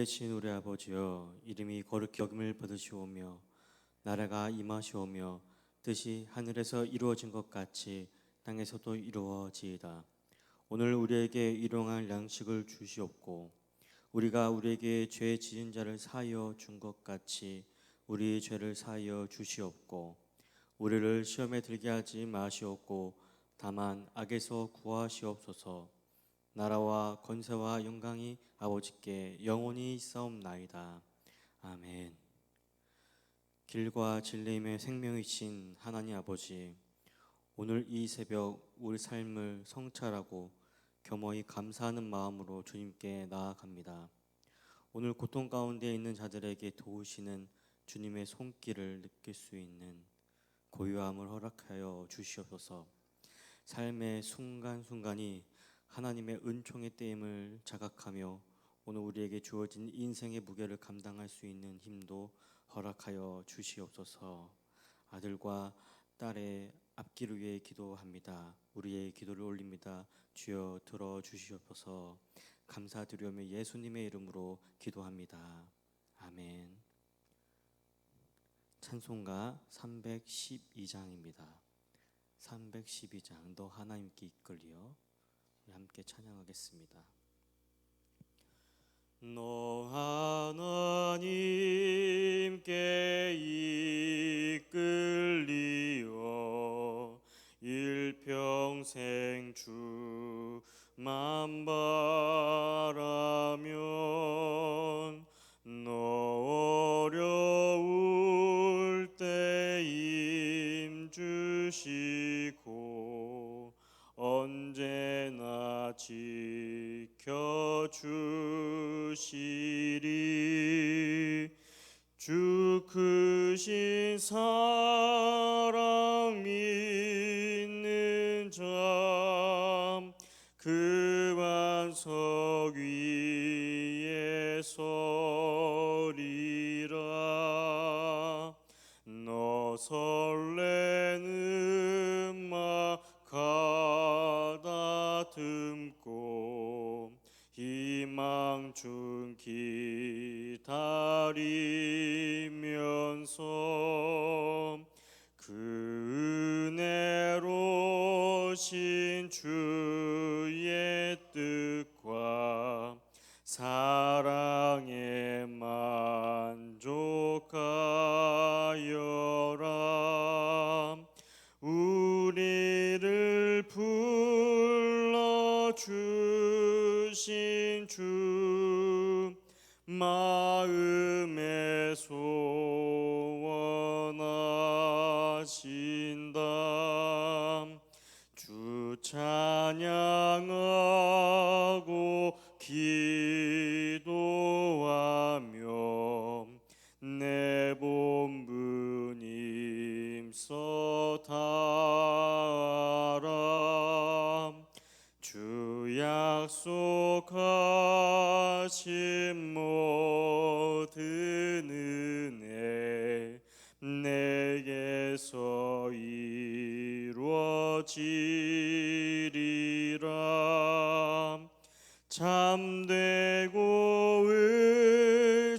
살아계신 우리 아버지여, 이름이 거룩히 여김을 받으시오며 나라가 임하시오며 뜻이 하늘에서 이루어진 것 같이 땅에서도 이루어지이다. 오늘 우리에게 일용할 양식을 주시옵고 우리가 우리에게 죄 지은 자를 사하여 준 것 같이 우리 죄를 사하여 주시옵고 우리를 시험에 들게 하지 마시옵고 다만 악에서 구하시옵소서. 나라와 권세와 영광이 아버지께 영원히 있사옵나이다. 아멘. 길과 진리임의 생명이신 하나님 아버지, 오늘 이 새벽 우리 삶을 성찰하고 겸허히 감사하는 마음으로 주님께 나아갑니다. 오늘 고통 가운데 있는 자들에게 도우시는 주님의 손길을 느낄 수 있는 고요함을 허락하여 주시옵소서. 삶의 순간순간이 하나님의 은총의 때임을 자각하며 오늘 우리에게 주어진 인생의 무게를 감당할 수 있는 힘도 허락하여 주시옵소서. 아들과 딸의 앞길을 위해 기도합니다. 우리의 기도를 올립니다. 주여 들어주시옵소서. 감사드리며 예수님의 이름으로 기도합니다. 아멘. 찬송가 312장입니다. 312장 너 하나님께 이끌리어 함께 찬양하겠습니다. 너 하나님께 이끌리어 일평생 주만 바라면 너 어려울 때 힘주시고 언제나 지켜주시리. 주 크신 사랑 믿는 자 그 반석 위에 서리라. 너 설레는 마 가다듬고 희망 중 기다리면서 그 은혜로 신 주의 뜻과 사랑에 만족하여라. 우리를 불러주신 주 마음에 소원하신다. 주 찬양하고 기도하며 내 본분 힘써 다하라. 주 약속하신 모든 은혜 내게서 이루어지리라. 참되고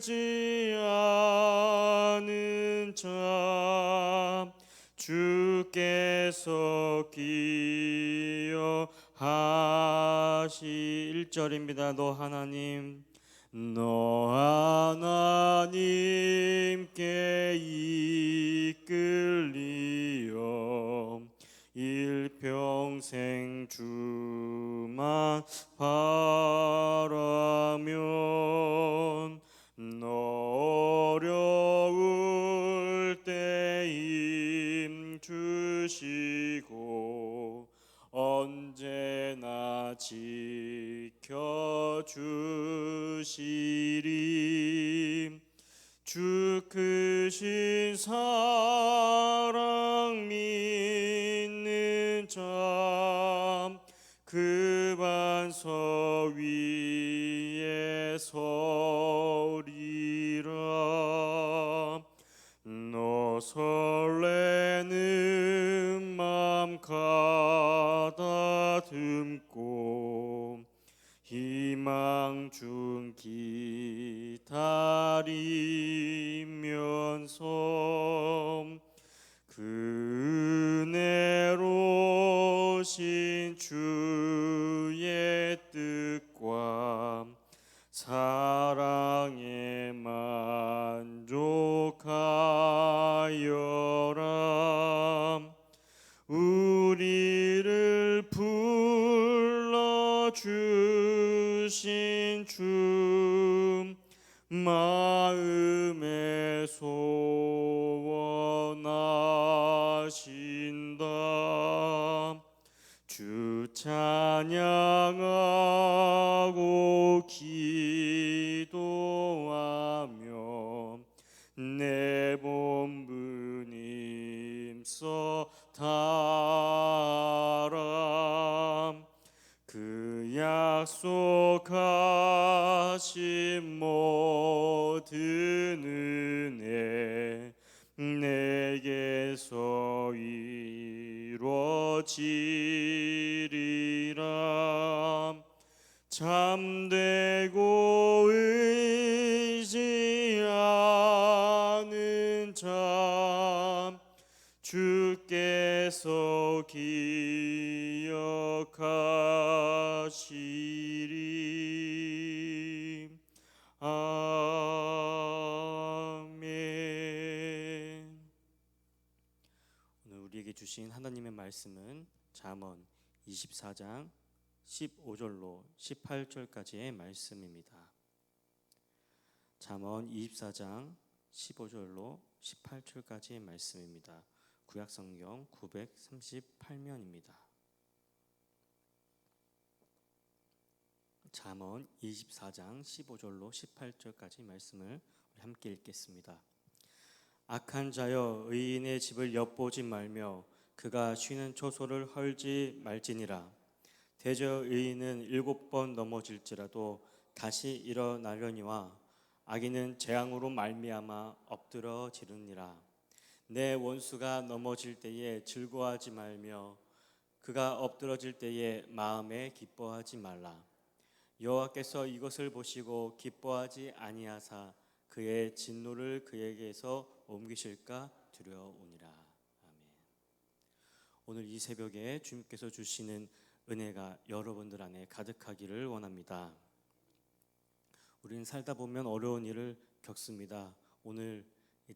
의지하는 자 주께서 기여하시. 1절입니다. 너 하나님께 이끌리어 일평생 주만 바라면 너 어려울 때 힘주시고 언제나 지켜주시리. 주 크신 사랑 믿는 자 그 반석 위에 서리라. 너 설레는 맘 가다듬고 희망 중 기다리면서 오신 주의 뜻과 사랑에 만족하여라. 우리를 불러주신 주 마음에 소원하신다. 주 찬양하고 기도하며 내 본분 힘써 다하라. 그 약속하신 모든 은혜 내게서 이루어지리라. 잠되고 의지하는 자 주께서 기억하시리. 아멘. 오늘 우리에게 주신 하나님의 말씀은 잠언 24장 15절로 18절까지의 말씀입니다. 잠언 24장 15절로 18절까지의 말씀입니다. 구약성경 938면입니다. 잠언 24장 15절로 18절까지 말씀을 함께 읽겠습니다. 악한 자여 의인의 집을 엿보지 말며 그가 쉬는 초소를 헐지 말지니라. 대저 의인은 7번 넘어질지라도 다시 일어나려니와 악인은 재앙으로 말미암아 엎드러지느니라. 내 원수가 넘어질 때에 즐거워하지 말며 그가 엎드러질 때에 마음에 기뻐하지 말라. 여호와께서 이것을 보시고 기뻐하지 아니하사 그의 진노를 그에게서 옮기실까 두려우니라. 아멘. 오늘 이 새벽에 주님께서 주시는 은혜가 여러분들 안에 가득하기를 원합니다. 우리는 살다 보면 어려운 일을 겪습니다. 오늘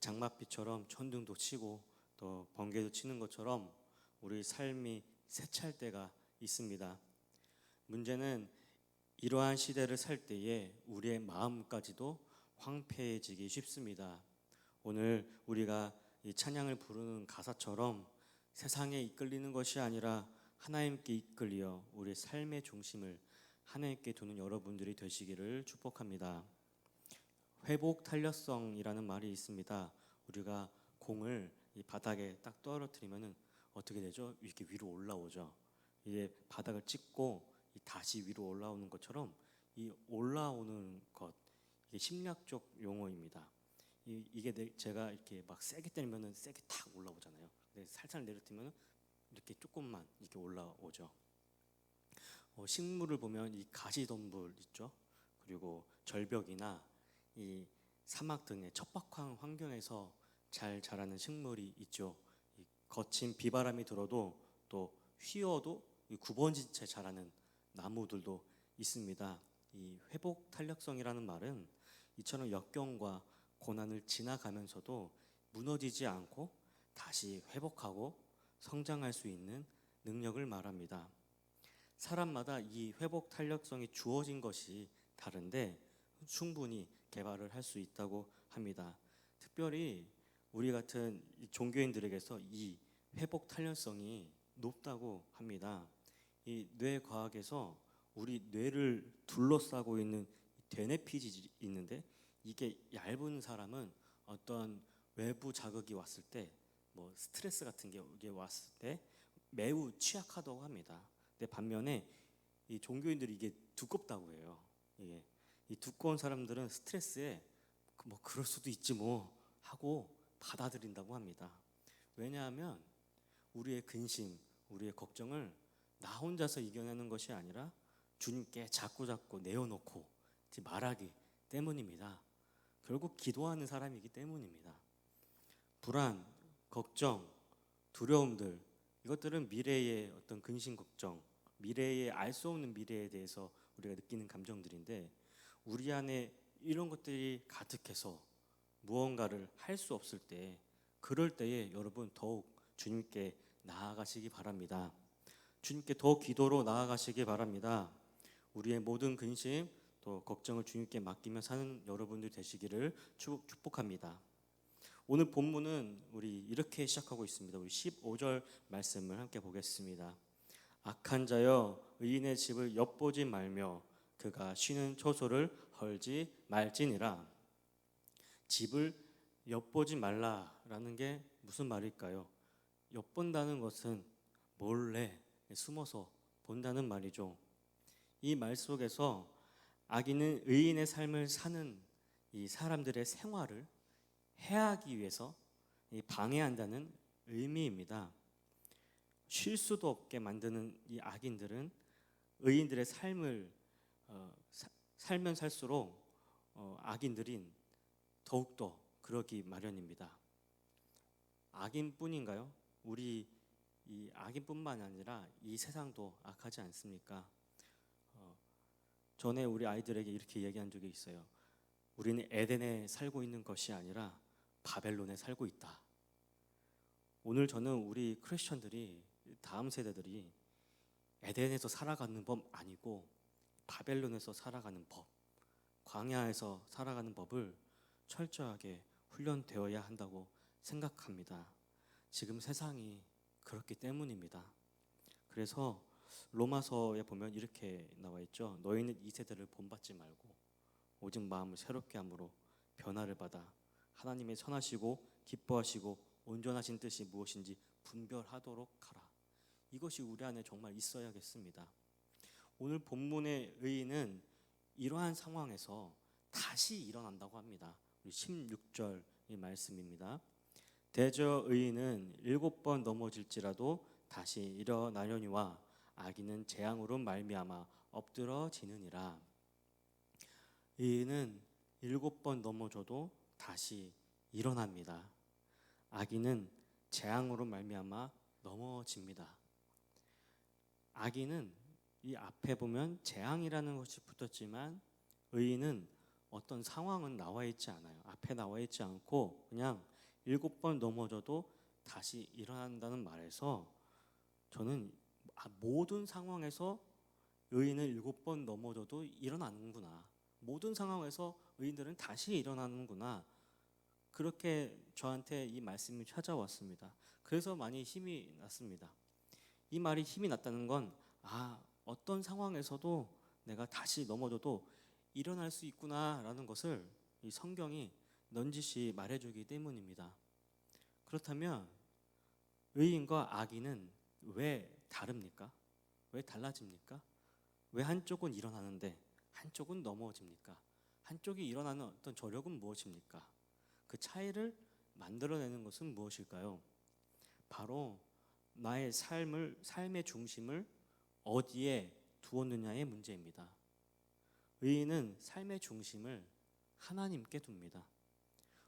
장맛비처럼 천둥도 치고 또 번개도 치는 것처럼 우리 삶이 세찰 때가 있습니다. 문제는 이러한 시대를 살 때에 우리의 마음까지도 황폐해지기 쉽습니다. 오늘 우리가 이 찬양을 부르는 가사처럼 세상에 이끌리는 것이 아니라 하나님께 이끌려 우리의 삶의 중심을 하나님께 두는 여러분들이 되시기를 축복합니다. 회복 탄력성이라는 말이 있습니다. 우리가 공을 이 바닥에 딱 떨어뜨리면은 어떻게 되죠? 이렇게 위로 올라오죠. 이게 바닥을 찍고 다시 위로 올라오는 것처럼 이 올라오는 것, 이게 심리학적 용어입니다. 이게 제가 이렇게 막 세게 때리면은 세게 탁 올라오잖아요. 근데 살살 내려뜨리면은 이렇게 조금만 이렇게 올라오죠. 식물을 보면 이 가시덤불 있죠. 그리고 절벽이나 이 사막 등의 척박한 환경에서 잘 자라는 식물이 있죠. 이 거친 비바람이 들어도 또 휘어도 굽어진 채 자라는 나무들도 있습니다. 이 회복 탄력성이라는 말은 이처럼 역경과 고난을 지나가면서도 무너지지 않고 다시 회복하고 성장할 수 있는 능력을 말합니다. 사람마다 이 회복 탄력성이 주어진 것이 다른데 충분히 개발을 할 수 있다고 합니다. 특별히 우리 같은 종교인들에게서 이 회복 탄력성이 높다고 합니다. 이 뇌과학에서 우리 뇌를 둘러싸고 있는 대뇌피질이 있는데 이게 얇은 사람은 어떤 외부 자극이 왔을 때 뭐 스트레스 같은 게 왔을 때 매우 취약하다고 합니다. 근데 반면에 이 종교인들이 이게 두껍다고 해요. 이게 이 두꺼운 사람들은 스트레스에 뭐 그럴 수도 있지 뭐 하고 받아들인다고 합니다. 왜냐하면 우리의 근심, 우리의 걱정을 나 혼자서 이겨내는 것이 아니라 주님께 자꾸 내어놓고 말하기 때문입니다. 결국 기도하는 사람이기 때문입니다. 불안, 걱정, 두려움들 이것들은 미래의 어떤 근심 걱정, 미래의 알 수 없는 미래에 대해서 우리가 느끼는 감정들인데, 우리 안에 이런 것들이 가득해서 무언가를 할 수 없을 때, 그럴 때에 여러분 더욱 주님께 나아가시기 바랍니다. 주님께 더 기도로 나아가시기 바랍니다. 우리의 모든 근심 또 걱정을 주님께 맡기며 사는 여러분들 되시기를 축복합니다. 오늘 본문은 우리 이렇게 시작하고 있습니다. 우리 15절 말씀을 함께 보겠습니다. 악한 자여 의인의 집을 엿보지 말며 그가 쉬는 초소를 헐지 말지니라. 집을 엿보지 말라라는 게 무슨 말일까요? 엿본다는 것은 몰래 숨어서 본다는 말이죠. 이 말 속에서 악인은 의인의 삶을 사는 이 사람들의 생활을 해하기 위해서 방해한다는 의미입니다. 쉴 수도 없게 만드는 이 악인들은 의인들의 삶을 살면 살수록 악인들인 더욱더 그러기 마련입니다. 악인뿐인가요? 우리 이 악인뿐만 아니라 이 세상도 악하지 않습니까? 전에 우리 아이들에게 이렇게 얘기한 적이 있어요. 우리는 에덴에 살고 있는 것이 아니라 바벨론에 살고 있다. 오늘 저는 우리 크리스천들이, 다음 세대들이 에덴에서 살아가는 법 아니고 바벨론에서 살아가는 법, 광야에서 살아가는 법을 철저하게 훈련되어야 한다고 생각합니다. 지금 세상이 그렇기 때문입니다. 그래서 로마서에 보면 이렇게 나와 있죠. 너희는 이 세대를 본받지 말고 오직 마음을 새롭게 함으로 변화를 받아 하나님의 선하시고 기뻐하시고 온전하신 뜻이 무엇인지 분별하도록 하라. 이것이 우리 안에 정말 있어야겠습니다. 오늘 본문의 의인은 이러한 상황에서 다시 일어난다고 합니다. 16절의 말씀입니다. 대저 의인은 7번 넘어질지라도 다시 일어나려니와 악인은 재앙으로 말미암아 엎드러지느니라. 의인은 7번 넘어져도 다시 일어납니다. 악인은 재앙으로 말미암아 넘어집니다. 악인은 이 앞에 보면 재앙이라는 것이 붙었지만 의인은 어떤 상황은 나와 있지 않아요. 앞에 나와 있지 않고 그냥 7번 넘어져도 다시 일어난다는 말에서 저는 모든 상황에서 의인은 7번 넘어져도 일어나는구나. 모든 상황에서 의인들은 다시 일어나는구나. 그렇게 저한테 이 말씀이 찾아왔습니다. 그래서 많이 힘이 났습니다. 이 말이 힘이 났다는 건 어떤 상황에서도 내가 다시 넘어져도 일어날 수 있구나라는 것을 이 성경이 넌지시 말해주기 때문입니다. 그렇다면 의인과 악인은 왜 다릅니까? 왜 달라집니까? 왜 한쪽은 일어나는데 한쪽은 넘어집니까? 한쪽이 일어나는 어떤 저력은 무엇입니까? 그 차이를 만들어내는 것은 무엇일까요? 바로 나의 삶의 중심을 어디에 두었느냐의 문제입니다. 의인은 삶의 중심을 하나님께 둡니다.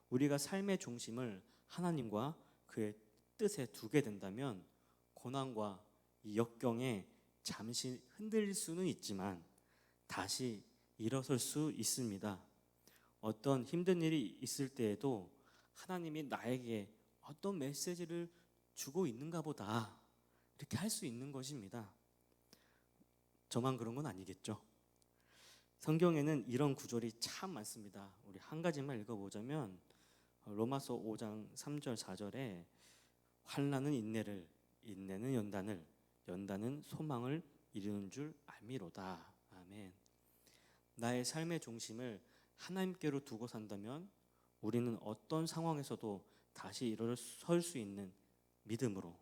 우리가 삶의 중심을 하나님과 그의 뜻에 두게 된다면 고난과 이 역경에 잠시 흔들릴 수는 있지만 다시 일어설 수 있습니다. 어떤 힘든 일이 있을 때에도 하나님이 나에게 어떤 메시지를 주고 있는가 보다 이렇게 할 수 있는 것입니다. 저만 그런 건 아니겠죠? 성경에는 이런 구절이 참 많습니다. 우리 한 가지만 읽어보자면 로마서 5장 3절 4절에 환난은 인내를, 인내는 연단을, 연단은 소망을 이루는 줄 알미로다. 아멘. 나의 삶의 중심을 하나님께로 두고 산다면 우리는 어떤 상황에서도 다시 일어설 수 있는 믿음으로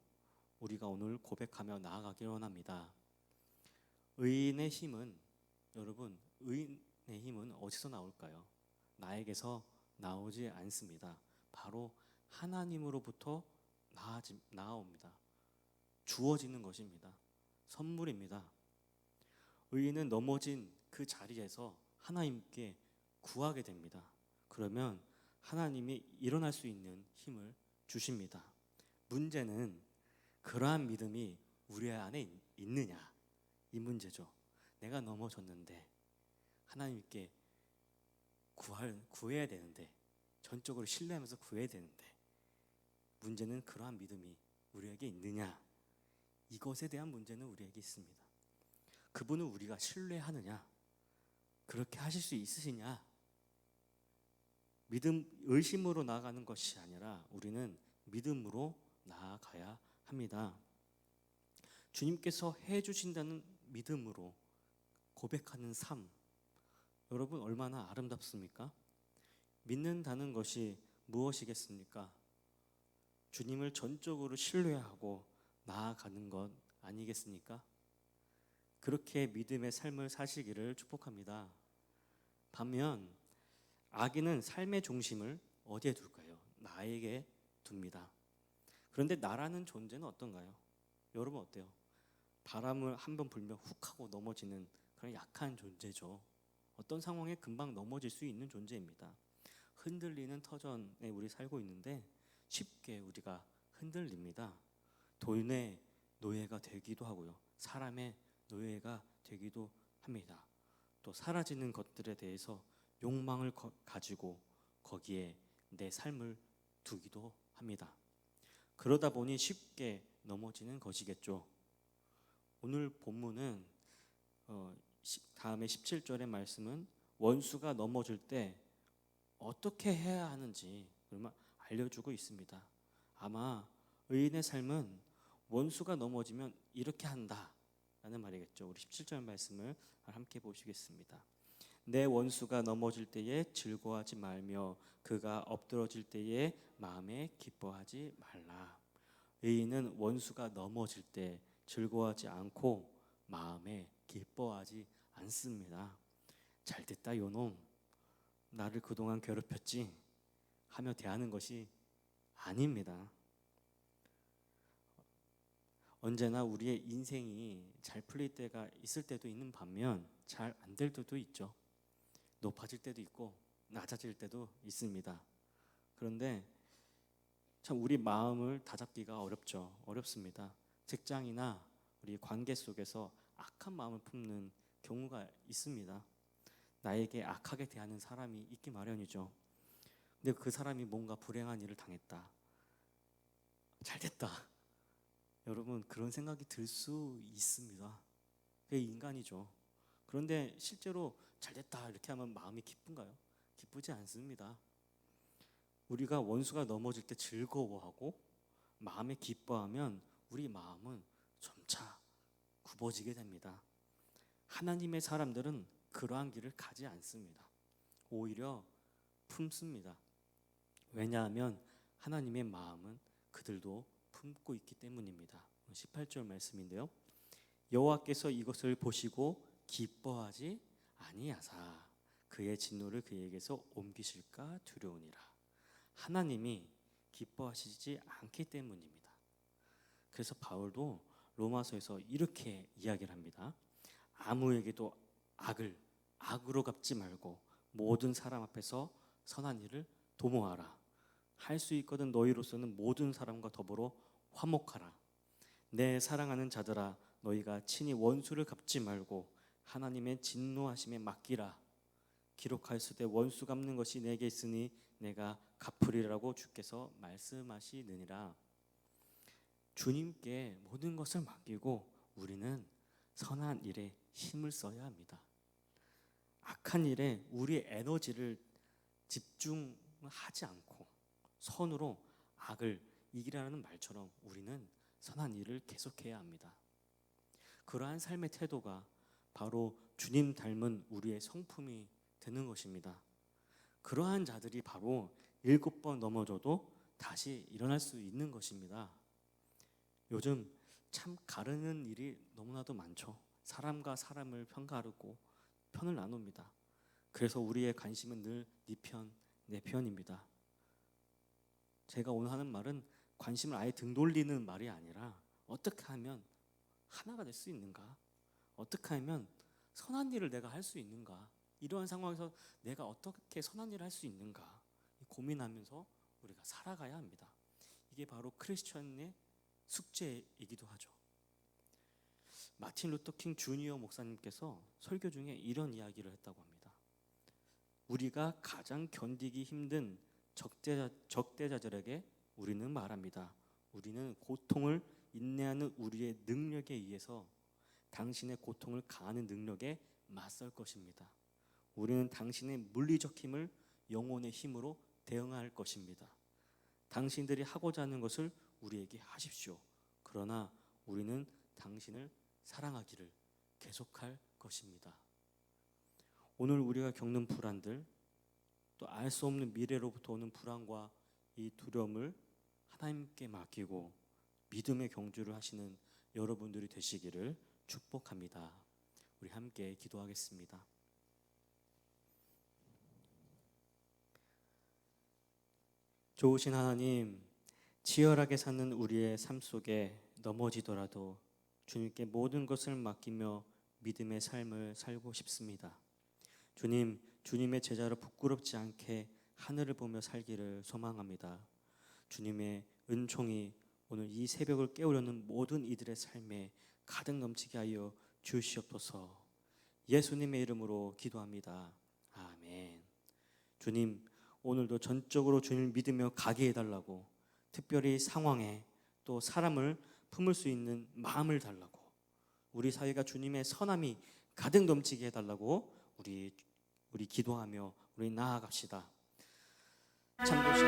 우리가 오늘 고백하며 나아가기 원합니다. 의인의 힘은, 여러분, 의인의 힘은 어디서 나올까요? 나에게서 나오지 않습니다. 바로 하나님으로부터 나아옵니다. 주어지는 것입니다. 선물입니다. 의인은 넘어진 그 자리에서 하나님께 구하게 됩니다. 그러면 하나님이 일어날 수 있는 힘을 주십니다. 문제는 그러한 믿음이 우리 안에 있느냐, 이 문제죠. 내가 넘어졌는데 하나님께 구해야 되는데, 전적으로 신뢰하면서 구해야 되는데, 문제는 그러한 믿음이 우리에게 있느냐, 이것에 대한 문제는 우리에게 있습니다. 그분을 우리가 신뢰하느냐, 그렇게 하실 수 있으시냐. 의심으로 나아가는 것이 아니라 우리는 믿음으로 나아가야 합니다. 주님께서 해주신다는 믿음으로 고백하는 삶, 여러분 얼마나 아름답습니까? 믿는다는 것이 무엇이겠습니까? 주님을 전적으로 신뢰하고 나아가는 것 아니겠습니까? 그렇게 믿음의 삶을 사시기를 축복합니다. 반면 악인은 삶의 중심을 어디에 둘까요? 나에게 둡니다. 그런데 나라는 존재는 어떤가요? 여러분 어때요? 바람을 한번 불면 훅 하고 넘어지는 그런 약한 존재죠. 어떤 상황에 금방 넘어질 수 있는 존재입니다. 흔들리는 터전에 우리 살고 있는데 쉽게 우리가 흔들립니다. 돈의 노예가 되기도 하고요, 사람의 노예가 되기도 합니다. 또 사라지는 것들에 대해서 욕망을 가지고 거기에 내 삶을 두기도 합니다. 그러다 보니 쉽게 넘어지는 것이겠죠. 오늘 본문은 다음에 17절의 말씀은 원수가 넘어질 때 어떻게 해야 하는지 알려주고 있습니다. 아마 의인의 삶은 원수가 넘어지면 이렇게 한다 라는 말이겠죠. 우리 17절 말씀을 함께 보시겠습니다. 내 원수가 넘어질 때에 즐거워하지 말며 그가 엎드러질 때에 마음에 기뻐하지 말라. 의인은 원수가 넘어질 때 즐거워하지 않고 마음에 기뻐하지 않습니다. 잘됐다 요놈, 나를 그동안 괴롭혔지 하며 대하는 것이 아닙니다. 언제나 우리의 인생이 잘 풀릴 때가 있을 때도 있는 반면 잘 안 될 때도 있죠. 높아질 때도 있고 낮아질 때도 있습니다. 그런데 참 우리 마음을 다잡기가 어렵습니다. 직장이나 우리 관계 속에서 악한 마음을 품는 경우가 있습니다. 나에게 악하게 대하는 사람이 있기 마련이죠. 근데 그 사람이 뭔가 불행한 일을 당했다, 잘됐다, 여러분 그런 생각이 들 수 있습니다. 그게 인간이죠. 그런데 실제로 잘됐다 이렇게 하면 마음이 기쁜가요? 기쁘지 않습니다. 우리가 원수가 넘어질 때 즐거워하고 마음에 기뻐하면 우리 마음은 점차 굽어지게 됩니다. 하나님의 사람들은 그러한 길을 가지 않습니다. 오히려 품습니다. 왜냐하면 하나님의 마음은 그들도 품고 있기 때문입니다. 18절 말씀인데요, 여호와께서 이것을 보시고 기뻐하지 아니하사 그의 진노를 그에게서 옮기실까 두려우니라. 하나님이 기뻐하시지 않기 때문입니다. 그래서 바울도 로마서에서 이렇게 이야기를 합니다. 아무에게도 악으로 갚지 말고 모든 사람 앞에서 선한 일을 도모하라. 할 수 있거든 너희로서는 모든 사람과 더불어 화목하라. 내 사랑하는 자들아, 너희가 친히 원수를 갚지 말고 하나님의 진노하심에 맡기라. 기록하였을 원수 갚는 것이 내게 있으니 내가 갚으리라고 주께서 말씀하시느니라. 주님께 모든 것을 맡기고 우리는 선한 일에 힘을 써야 합니다. 악한 일에 우리의 에너지를 집중하지 않고 선으로 악을 이기라는 말처럼 우리는 선한 일을 계속해야 합니다. 그러한 삶의 태도가 바로 주님 닮은 우리의 성품이 되는 것입니다. 그러한 자들이 바로 7번 넘어져도 다시 일어날 수 있는 것입니다. 요즘 참 가르는 일이 너무나도 많죠. 사람과 사람을 편가르고 편을 나눕니다. 그래서 우리의 관심은 늘 네 편, 내 편입니다. 제가 오늘 하는 말은 관심을 아예 등 돌리는 말이 아니라 어떻게 하면 하나가 될 수 있는가? 어떻게 하면 선한 일을 내가 할 수 있는가? 이러한 상황에서 내가 어떻게 선한 일을 할 수 있는가? 고민하면서 우리가 살아가야 합니다. 이게 바로 크리스천의 숙제이기도 하죠. 마틴 루터 킹 주니어 목사님께서 설교 중에 이런 이야기를 했다고 합니다. 우리가 가장 견디기 힘든 적대자들에게 우리는 말합니다. 우리는 고통을 인내하는 우리의 능력에 의해서 당신의 고통을 가하는 능력에 맞설 것입니다. 우리는 당신의 물리적 힘을 영혼의 힘으로 대응할 것입니다. 당신들이 하고자 하는 것을 우리에게 하십시오. 그러나 우리는 당신을 사랑하기를 계속할 것입니다. 오늘 우리가 겪는 불안들, 또 알 수 없는 미래로부터 오는 불안과 이 두려움을 하나님께 맡기고 믿음의 경주를 하시는 여러분들이 되시기를 축복합니다. 우리 함께 기도하겠습니다. 좋으신 하나님, 치열하게 사는 우리의 삶 속에 넘어지더라도 주님께 모든 것을 맡기며 믿음의 삶을 살고 싶습니다. 주님, 주님의 제자로 부끄럽지 않게 하늘을 보며 살기를 소망합니다. 주님의 은총이 오늘 이 새벽을 깨우려는 모든 이들의 삶에 가득 넘치게 하여 주시옵소서. 예수님의 이름으로 기도합니다. 아멘. 주님, 오늘도 전적으로 주님을 믿으며 가게 해달라고, 특별히 상황에 또 사람을 품을 수 있는 마음을 달라고, 우리 사회가 주님의 선함이 가득 넘치게 해달라고 우리 기도하며 우리 나아갑시다. 참고시